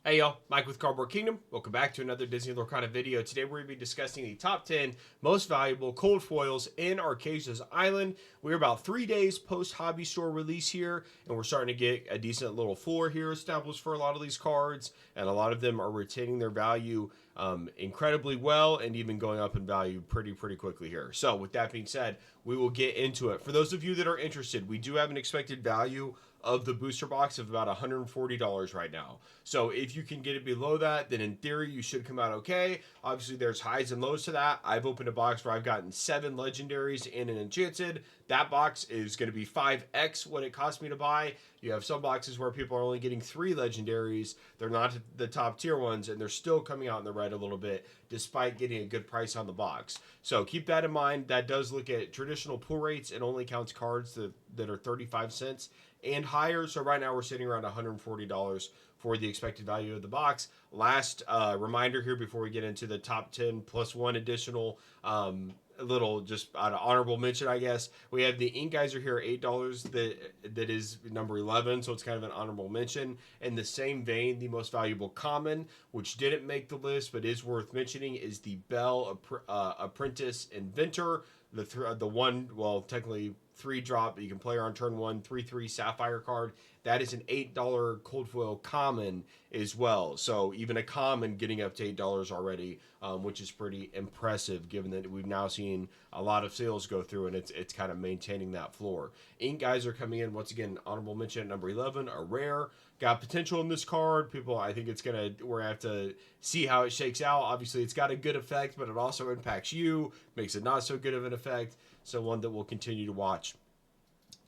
Hey y'all, Mike with Cardboard Kingdom. Welcome back to another Disney Lorcana video. Today we're going to be discussing the top 10 most valuable cold foils in Archazia's Island. We're about 3 days post hobby store release here, and we're starting to get a decent little floor here established for a lot of these cards, and a lot of them are retaining their value incredibly well and even going up in value pretty quickly here. So with that being said, we will get into it. For those of you that are interested, we do have an expected value of the booster box of about $140 right now. So if you can get it below that, then in theory you should come out okay. Obviously there's highs and lows to that. I've opened a box where I've gotten 7 legendaries and an enchanted. That box is going to be 5x what it cost me to buy. You have some boxes where people are only getting 3 legendaries. They're not the top tier ones, and they're still coming out in the red a little bit despite getting a good price on the box. So keep that in mind. That does look at traditional pull rates. It only counts cards that are 35 cents and higher. So right now we're sitting around $140 for the expected value of the box. Last reminder here before we get into the top 10 plus one additional little just an honorable mention, I guess. We have the Ink Geyser here, $8. That is number 11, so it's kind of an honorable mention. In the same vein, the most valuable common, which didn't make the list but is worth mentioning, is the Bell Apprentice Inventor. The one, well, technically 3-drop that you can play on turn 1, 3/3 Sapphire card. That is an $8 cold foil common as well. So even a common getting up to $8 already, which is pretty impressive given that we've now seen a lot of sales go through, and it's kind of maintaining that floor. Ink Geyser coming in, once again, honorable mention at number 11, a rare. Got potential in this card. People, I think we're going to have to see how it shakes out. Obviously, it's got a good effect, but it also impacts you, makes it not so good of an effect. So one that we'll continue to watch.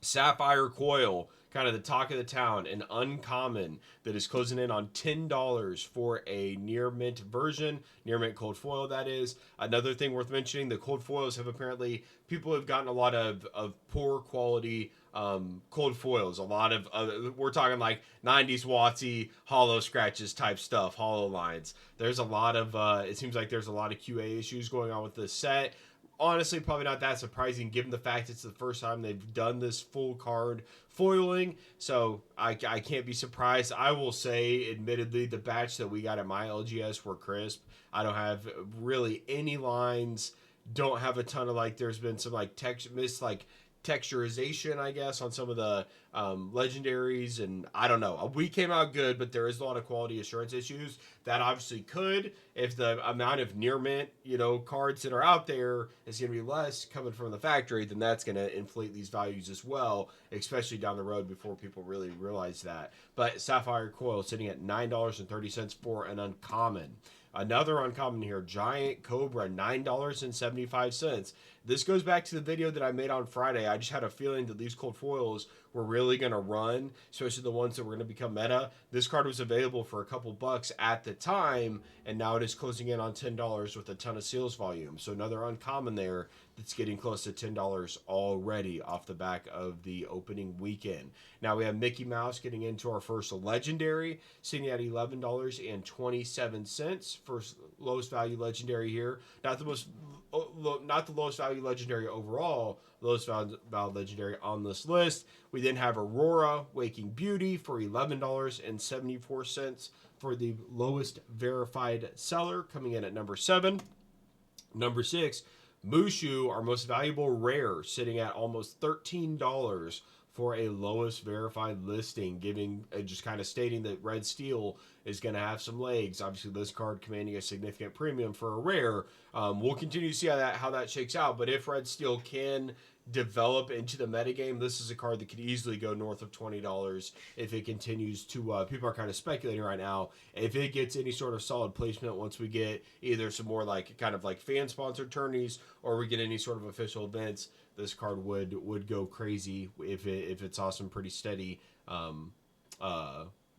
Sapphire Coil, kind of the talk of the town, an uncommon that is closing in on $10 for a near mint version, near mint cold foil, that is. Another thing worth mentioning, the cold foils have apparently, people have gotten a lot of poor quality cold foils. A lot of, we're talking like 90s Watsy, hollow scratches type stuff, hollow lines. There's a lot of, it seems like there's a lot of QA issues going on with this set. Honestly, probably not that surprising given the fact it's the first time they've done this full card foiling. So I can't be surprised. I will say, admittedly, the batch that we got at my LGS were crisp. I don't have really any lines. Don't have a ton of, like, there's been some like texturization, I guess, on some of the legendaries, and I don't know. We came out good, but there is a lot of quality assurance issues that obviously could, if the amount of near mint, cards that are out there is going to be less coming from the factory, then that's going to inflate these values as well, especially down the road before people really realize that. But Sapphire Coil sitting at $9.30 for an uncommon. Another uncommon here, Giant Cobra, $9.75. This goes back to the video that I made on Friday. I just had a feeling that these cold foils were really going to run, especially the ones that were going to become meta. This card was available for a couple bucks at the time, and now it is closing in on $10 with a ton of sales volume. So another uncommon there that's getting close to $10 already off the back of the opening weekend. Now we have Mickey Mouse getting into our first legendary, sitting at $11.27. First lowest value legendary here. Not the lowest value legendary overall, lowest value legendary on this list. We then have Aurora Waking Beauty for $11.74 for the lowest verified seller, coming in at number 7. Number 6, Mushu, our most valuable rare, sitting at almost $13 for a lowest verified listing, giving just kind of stating that Red Steel is going to have some legs. Obviously, this card commanding a significant premium for a rare. We'll continue to see how that shakes out, but if Red Steel can develop into the metagame, this is a card that could easily go north of $20 if it continues to, people are kind of speculating right now, if it gets any sort of solid placement once we get either some more like kind of like fan sponsored tourneys, or we get any sort of official events, this card would go crazy if it's awesome, pretty steady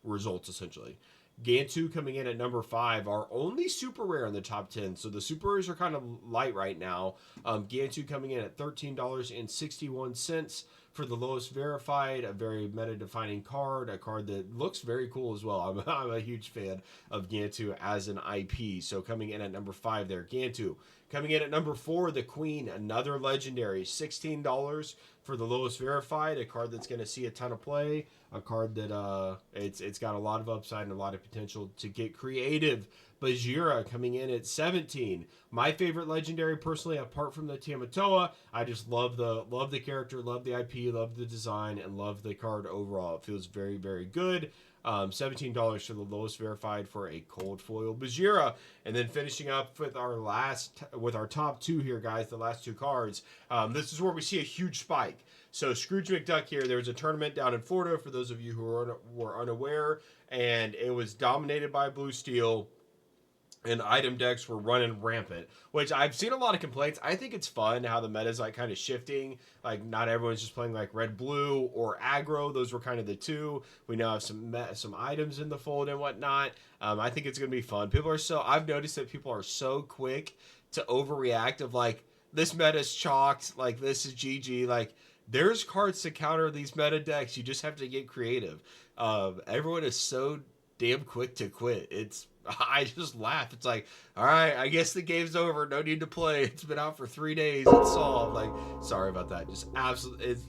results essentially. Gantu coming in at number 5, our only super rare in the top 10. So the super rares are kind of light right now. Gantu coming in at $13.61 for the lowest verified, a very meta-defining card, a card that looks very cool as well. I'm a huge fan of Gantu as an IP. So coming in at number 5 there, Gantu. Coming in at number 4, the Queen, another legendary, $16 for the lowest verified, a card that's going to see a ton of play, a card that it's got a lot of upside and a lot of potential to get creative. Bajira coming in at 17. My favorite legendary, personally, apart from the Tamatoa. I just love the character, love the IP, love the design, and love the card overall. It feels very, very good. $17 for the lowest verified for a cold foil Bajira. And then finishing up with our top two here, guys, the last two cards. This is where we see a huge spike. So Scrooge McDuck here, there was a tournament down in Florida, for those of you who were unaware, and it was dominated by Blue Steel. And item decks were running rampant, which I've seen a lot of complaints. I think it's fun how the meta's like kind of shifting. Like not everyone's just playing like red, blue, or aggro. Those were kind of the two. We now have some items in the fold and whatnot. I think it's gonna be fun. I've noticed that people are so quick to overreact of like, this meta's chalked, like this is GG. Like there's cards to counter these meta decks. You just have to get creative. Everyone is so damn quick to quit. I just laugh. It's like, all right, I guess the game's over. No need to play. It's been out for 3 days. It's solved. Like, sorry about that. It's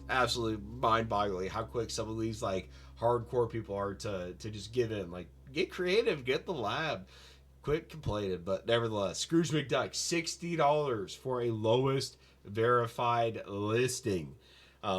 absolutely mind-boggling how quick some of these like hardcore people are to just give in. Like, get creative, get the lab. Quit complaining. But nevertheless, Scrooge McDuck, $60 for a lowest verified listing.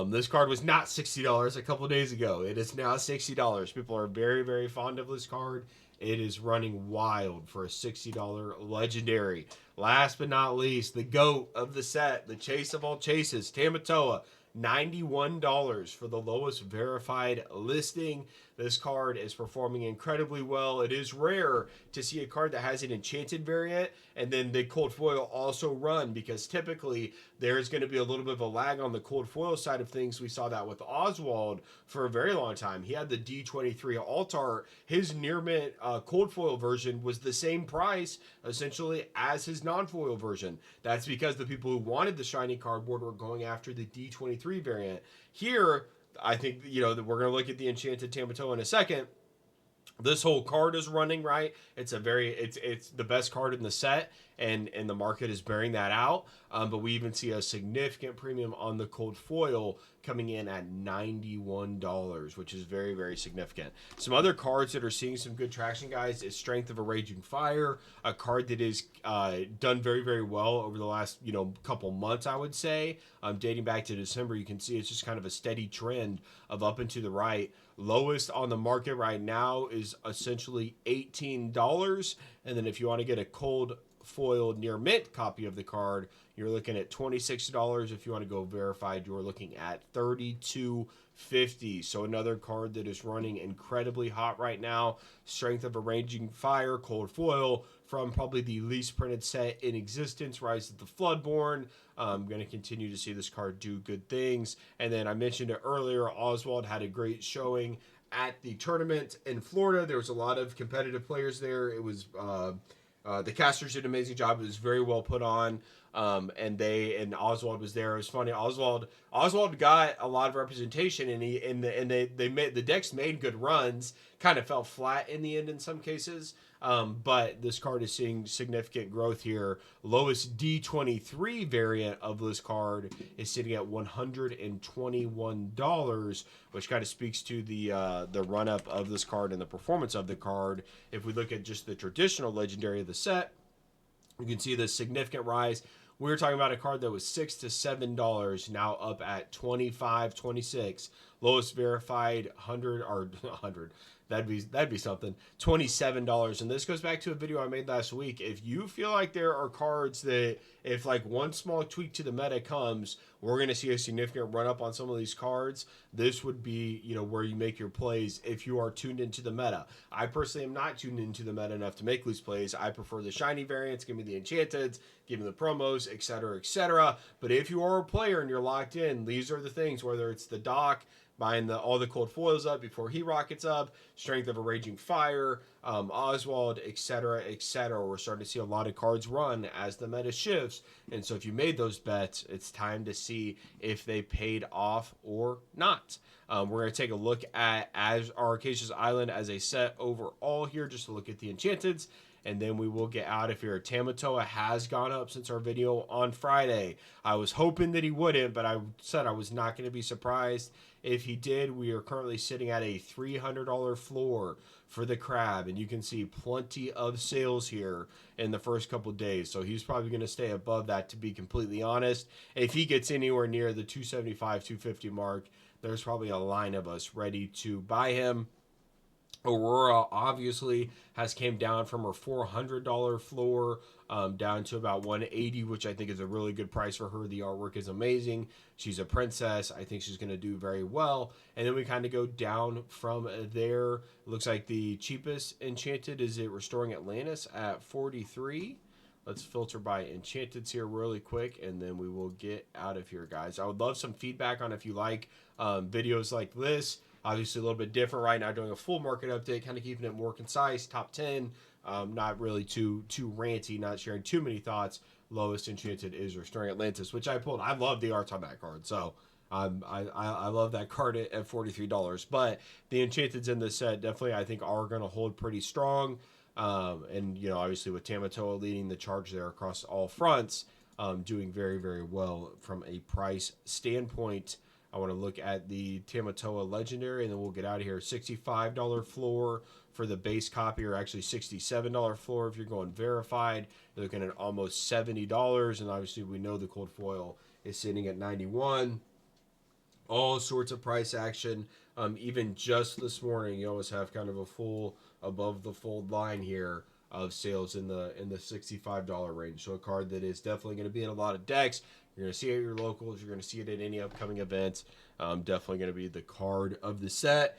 This card was not $60 a couple of days ago. It is now $60. People are very, very fond of this card. It is running wild for a $60 legendary. Last but not least, the GOAT of the set, the chase of all chases, Tamatoa, $91 for the lowest verified listing. This card is performing incredibly well. It is rare to see a card that has an enchanted variant and then the cold foil also run, because typically there's going to be a little bit of a lag on the cold foil side of things. We saw that with Oswald for a very long time. He had the D23 Altar. His near mint cold foil version was the same price essentially as his non-foil version. That's because the people who wanted the shiny cardboard were going after the D23 variant. Here, I think, we're going to look at the Enchanted Tamatoa in a second. This whole card is running right. It's the best card in the set, and the market is bearing that out. But we even see a significant premium on the cold foil coming in at $91, which is very, very significant. Some other cards that are seeing some good traction, guys, is Strength of a Raging Fire, a card that is done very, very well over the last couple months, I would say. Dating back to December, you can see it's just kind of a steady trend of up and to the right. Lowest on the market right now is essentially $18. And then if you want to get a cold foil near mint copy of the card, you're looking at $26. If you want to go verified, you're looking at $32.50. So another card that is running incredibly hot right now. Strength of a Raging Fire, cold foil, from probably the least printed set in existence, Rise of the Floodborn. I'm going to continue to see this card do good things. And then I mentioned it earlier, Oswald had a great showing at the tournament in Florida. There was a lot of competitive players there. It was the casters did an amazing job. It was very well put on. And Oswald was there. It was funny. Oswald got a lot of representation, and the decks made good runs. Kind of fell flat in the end in some cases. But this card is seeing significant growth here. Lowest D23 variant of this card is sitting at $121, which kind of speaks to the run up of this card and the performance of the card. If we look at just the traditional legendary of the set, you can see the significant rise. We were talking about a card that was $6 to $7, now up at $25, $26. Lowest verified 100. That'd be something. $27. And this goes back to a video I made last week. If you feel like there are cards that, if like one small tweak to the meta comes, we're going to see a significant run up on some of these cards, this would be, where you make your plays if you are tuned into the meta. I personally am not tuned into the meta enough to make these plays. I prefer the shiny variants. Give me the enchanteds, give me the promos, etc., etc. But if you are a player and you're locked in, these are the things, whether it's the dock, buying all the cold foils up before he rockets up, Strength of a Raging Fire, Oswald, etc., etc. We're starting to see a lot of cards run as the meta shifts. And so if you made those bets, it's time to see if they paid off or not. We're going to take a look at Archazia Island as a set overall here, just to look at the enchanteds, and then we will get out of here. Tamatoa has gone up since our video on Friday. I was hoping that he wouldn't, but I said I was not going to be surprised if he did. We are currently sitting at a $300 floor for the crab, and you can see plenty of sales here in the first couple days, so he's probably going to stay above that, to be completely honest. If he gets anywhere near the 275 250 mark, there's probably a line of us ready to buy him. Aurora obviously has came down from her $400 floor down to about $180, which I think is a really good price for her. The artwork is amazing. She's a princess. I think she's going to do very well. And then we kind of go down from there. It looks like the cheapest enchanted is it Restoring Atlantis at 43. Let's filter by enchanteds here really quick, and then we will get out of here, guys. I would love some feedback on if you like videos like this. Obviously a little bit different right now, doing a full market update, kind of keeping it more concise, top 10, not really too ranty, not sharing too many thoughts. Lowest enchanted is Restoring Atlantis, which I pulled. I love the arts on that card, so I love that card at $43. But the enchanteds in this set definitely, I think, are going to hold pretty strong. And, you know, obviously with Tamatoa leading the charge there across all fronts, doing very, very well from a price standpoint. I want to look at the Tamatoa Legendary, and then we'll get out of here. $65 floor for the base copy, or actually $67 floor if you're going verified. You're looking at almost $70, and obviously we know the cold foil is sitting at $91. All sorts of price action. Even just this morning, you always have kind of a full above the fold line here of sales in the $65 range. So a card that is definitely going to be in a lot of decks. You're going to see it at your locals. You're going to see it at any upcoming events. Definitely going to be the card of the set.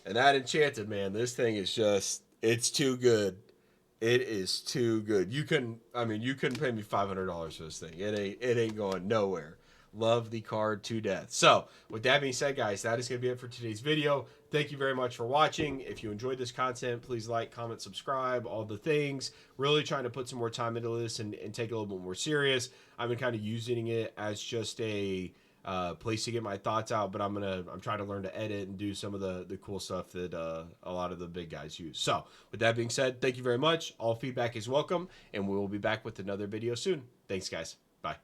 And that enchanted, man, this thing is just, it's too good. It is too good. You couldn't pay me $500 for this thing. It ain't going nowhere. Love the card to death. So with that being said, guys, that is going to be it for today's video. Thank you very much for watching. If you enjoyed this content, please like, comment, subscribe, all the things. Really trying to put some more time into this and take it a little bit more serious. I've been kind of using it as just a place to get my thoughts out, but I'm trying to learn to edit and do some of the cool stuff that a lot of the big guys use. So with that being said, thank you very much. All feedback is welcome, and we will be back with another video soon. Thanks, guys. Bye.